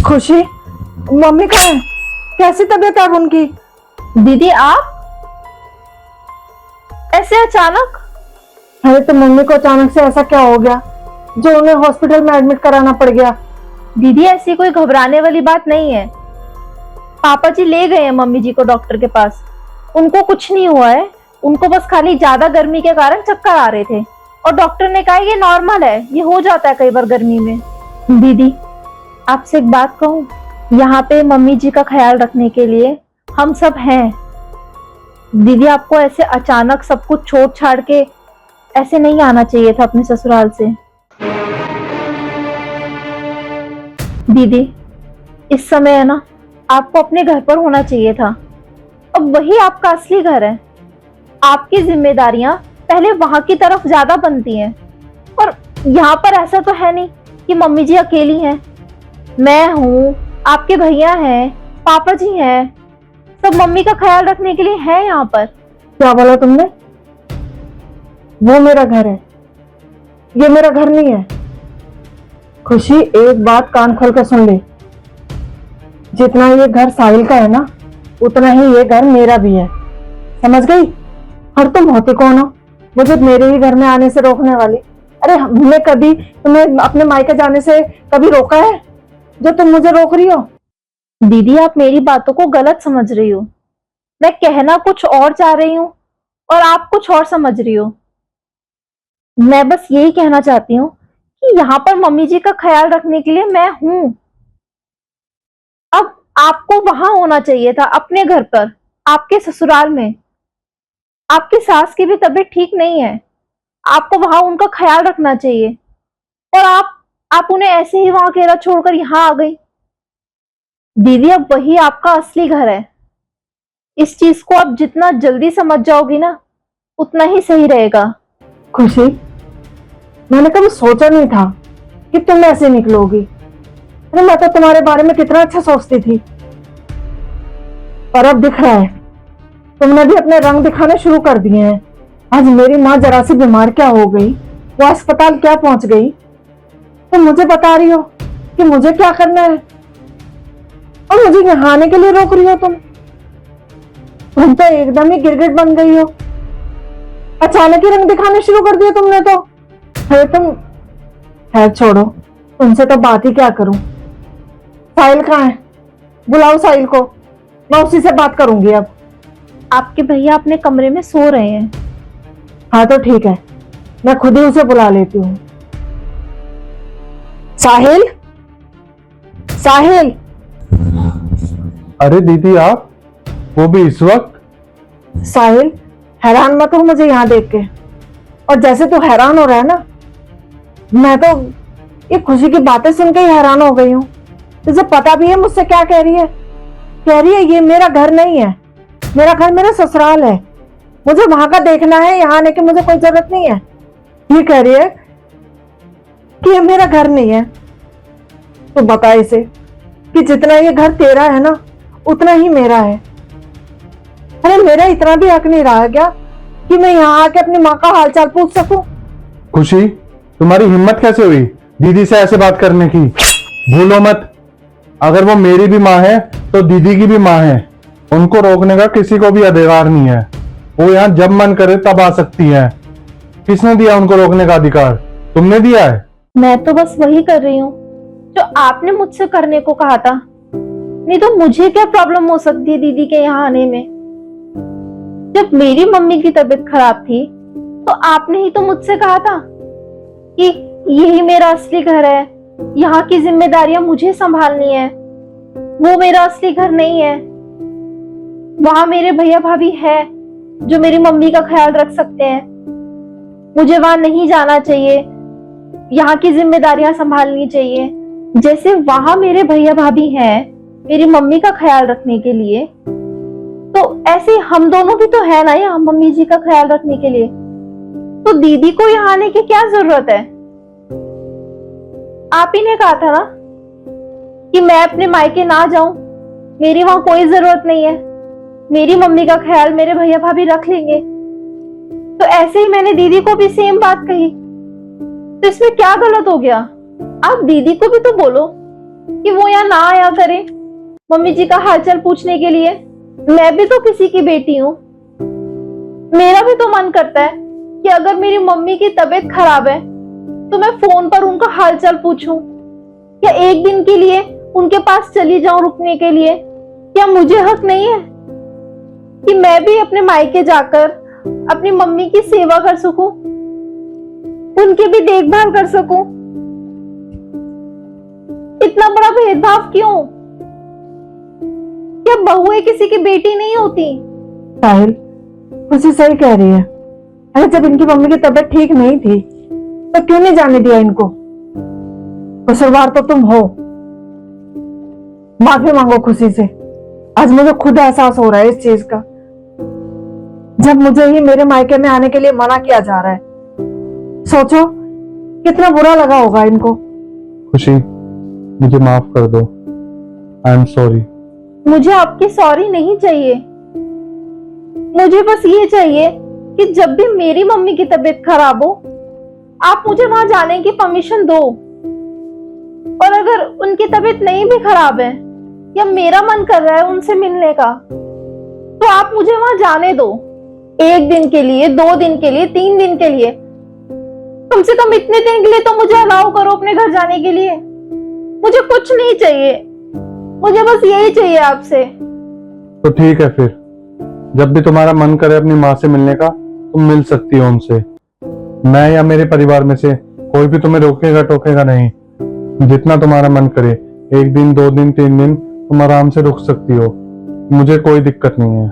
खुशी, मम्मी कहाँ है? कैसी तबीयत है अब उनकी? दीदी आप ऐसे अचानक? अरे तो मम्मी को अचानक से ऐसा क्या हो गया जो उन्हें हॉस्पिटल में एडमिट कराना पड़ गया? दीदी ऐसी कोई घबराने वाली बात नहीं है। पापा जी ले गए हैं मम्मी जी को डॉक्टर के पास। उनको कुछ नहीं हुआ है, उनको बस खाली ज्यादा गर्मी के कारण चक्कर आ रहे थे और डॉक्टर ने कहा ये नॉर्मल है, ये हो जाता है कई बार गर्मी में। दीदी आपसे एक बात कहूँ, यहाँ पे मम्मी जी का ख्याल रखने के लिए हम सब हैं। दीदी आपको ऐसे अचानक सब कुछ छोड़ छाड़ के ऐसे नहीं आना चाहिए था अपने ससुराल से। दीदी इस समय है ना, आपको अपने घर पर होना चाहिए था। अब वही आपका असली घर है। आपकी जिम्मेदारियां पहले वहां की तरफ ज्यादा बनती हैं, और यहाँ पर ऐसा तो है नहीं कि मम्मी जी अकेली हैं। मैं हूँ, आपके भैया हैं, पापा जी हैं, सब मम्मी का ख्याल रखने के लिए हैं यहाँ पर। क्या बोला तुमने? वो मेरा घर है, ये मेरा घर नहीं है। खुशी, एक बात कान खोल कर सुन ले। जितना ये घर साहिल का है ना, उतना ही ये घर मेरा भी है, समझ गई? और तुम होती कौन हो मुझे मेरे ही घर में आने से रोकने वाली? अरे हमने कभी तुम्हें अपने मायके जाने से कभी रोका है जो तुम मुझे रोक रही हो? दीदी आप मेरी बातों को गलत समझ रही हो। मैं कहना कुछ और चाह रही हूँ और आप कुछ और समझ रही हो। मैं बस यही कहना चाहती हूँ कि यहाँ पर मम्मी जी का ख्याल रखने के लिए मैं हूँ। अब आपको वहां होना चाहिए था, अपने घर पर, आपके ससुराल में। आपकी सास की भी तबीयत ठीक नहीं है, आपको वहां उनका ख्याल रखना चाहिए, और आप उन्हें ऐसे ही वहां अकेला छोड़कर यहाँ आ गई। दीदी अब वही आपका असली घर है। इस चीज को आप जितना जल्दी समझ जाओगी ना, उतना ही सही रहेगा। खुशी, मैंने कभी सोचा नहीं था कि तुम ऐसे निकलोगी। अरे मैं तो तुम्हारे बारे में कितना अच्छा सोचती थी, पर अब दिख रहा है तुमने भी अपने रंग दिखाने शुरू कर दिए हैं। आज मेरी माँ जरा सी बीमार क्या हो गई, वो अस्पताल क्या पहुंच गई, तुम मुझे बता रही हो कि मुझे क्या करना है, और मुझे यहाँ आने के लिए रोक रही हो तुम तो एकदम ही गिरगिट बन गई हो। अचानक ही रंग दिखाने शुरू कर दिए तुमने तो। अरे तुम, खैर छोड़ो, तुमसे तो बात ही क्या करूं। साहिल कहाँ है? बुलाओ साहिल को, मैं उसी से बात करूंगी अब। आपके भैया अपने कमरे में सो रहे हैं। हाँ तो ठीक है, मैं खुद ही उसे बुला लेती हूँ। साहिल, साहिल। अरे दीदी आप, वो भी इस वक्त? साहिल, हैरान मत हो मुझे यहाँ देख के। और जैसे तू हैरान हो रहा है ना, मैं तो ये खुशी की बातें सुन के ही हैरान हो गई हूँ। तुझे पता भी है मुझसे क्या कह रही है? कह रही है ये मेरा घर नहीं है, मेरा घर मेरा ससुराल है, मुझे वहां का देखना है, यहाँ आने की मुझे कोई जरूरत नहीं है। ये कह रही है कि ये मेरा घर नहीं है। तो बता इसे कि जितना ये घर तेरा है ना, उतना ही मेरा है। अरे मेरा इतना भी हक नहीं रहा क्या कि मैं यहाँ आके अपनी माँ का हालचाल पूछ सकूं? खुशी, तुम्हारी हिम्मत कैसे हुई दीदी से ऐसे बात करने की? भूलो मत, अगर वो मेरी भी माँ है तो दीदी की भी माँ है। उनको रोकने का किसी को भी अधिकार नहीं है। वो यहाँ जब मन करे तब आ सकती है। किसने दिया उनको रोकने का अधिकार? तुमने दिया है। मैं तो बस वही कर रही हूँ जो आपने मुझसे करने को कहा था। नहीं तो मुझे क्या प्रॉब्लम हो सकती है दीदी के यहाँ आने में? जब मेरी मम्मी की तबीयत खराब थी तो आपने ही तो मुझसे कहा था कि यही मेरा असली घर है, यहाँ की जिम्मेदारियां मुझे संभालनी है। वो मेरा असली घर नहीं है। वहां मेरे भैया भाभी है जो मेरी मम्मी का ख्याल रख सकते हैं। मुझे वहां नहीं जाना चाहिए, यहाँ की जिम्मेदारियां संभालनी चाहिए। जैसे वहां मेरे भैया भाभी हैं मेरी मम्मी का ख्याल रखने के लिए, तो ऐसे हम दोनों भी तो है ना यहाँ मम्मी जी का ख्याल रखने के लिए। तो दीदी को यहाँ आने की क्या जरूरत है? आप ही ने कहा था ना कि मैं अपने मायके ना जाऊं, मेरी वहां कोई जरूरत नहीं है, मेरी मम्मी का ख्याल मेरे भैया भाभी रख लेंगे। तो ऐसे ही मैंने दीदी को भी सेम बात कही। तो इसमें क्या गलत हो गया? आप दीदी को भी तो बोलो कि वो यहाँ ना आया करे मम्मी जी का हालचाल पूछने के लिए? मैं भी तो किसी की बेटी हूँ। मेरा भी तो मन करता है कि अगर मेरी मम्मी की तबीयत खराब है तो मैं फोन पर उनका हालचाल पूछूं, या एक दिन के लिए उनके पास चली जाऊं रुकने के लिए। क्या मुझे हक नहीं है कि मैं भी अपने मायके जाकर अपनी मम्मी की सेवा कर सकूं, उनकी भी देखभाल कर सकूं? इतना बड़ा भेदभाव क्यों? क्या बहुएं किसी की बेटी नहीं होती? साहिल, खुशी सही कह रही है। अरे जब इनकी मम्मी की तबीयत ठीक नहीं थी तो क्यों नहीं जाने दिया इनको? कसूरवार तो तुम हो। माफी मांगो खुशी से। आज मुझे खुद एहसास हो रहा है इस चीज का, जब मुझे ही मेरे मायके में आने के लिए मना किया जा रहा है। सोचो कितना बुरा लगा होगा इनको। खुशी, मुझे माफ कर दो। I am sorry. मुझे आपकी सॉरी नहीं चाहिए। मुझे बस ये चाहिए कि जब भी मेरी मम्मी की तबीयत खराब हो आप मुझे वहां जाने की परमिशन दो। और अगर उनकी तबीयत नहीं भी खराब है या मेरा मन कर रहा है उनसे मिलने का, तो आप मुझे वहां जाने दो। 1 दिन के लिए, 2 दिन के लिए, 3 दिन के लिए, कम से कम इतने दिन के लिए तो मुझे अलाउ करो अपने घर जाने के लिए। मुझे कुछ नहीं चाहिए, मुझे बस यही चाहिए आपसे। तो ठीक है, फिर जब भी तुम्हारा मन करे अपनी माँ से मिलने का, तुम मिल सकती हो उनसे। मैं या मेरे परिवार में से कोई भी तुम्हें रोकेगा टोकेगा नहीं। जितना तुम्हारा मन करे, 1 दिन, 2 दिन, 3 दिन तुम आराम से रुक सकती हो। मुझे कोई दिक्कत नहीं है।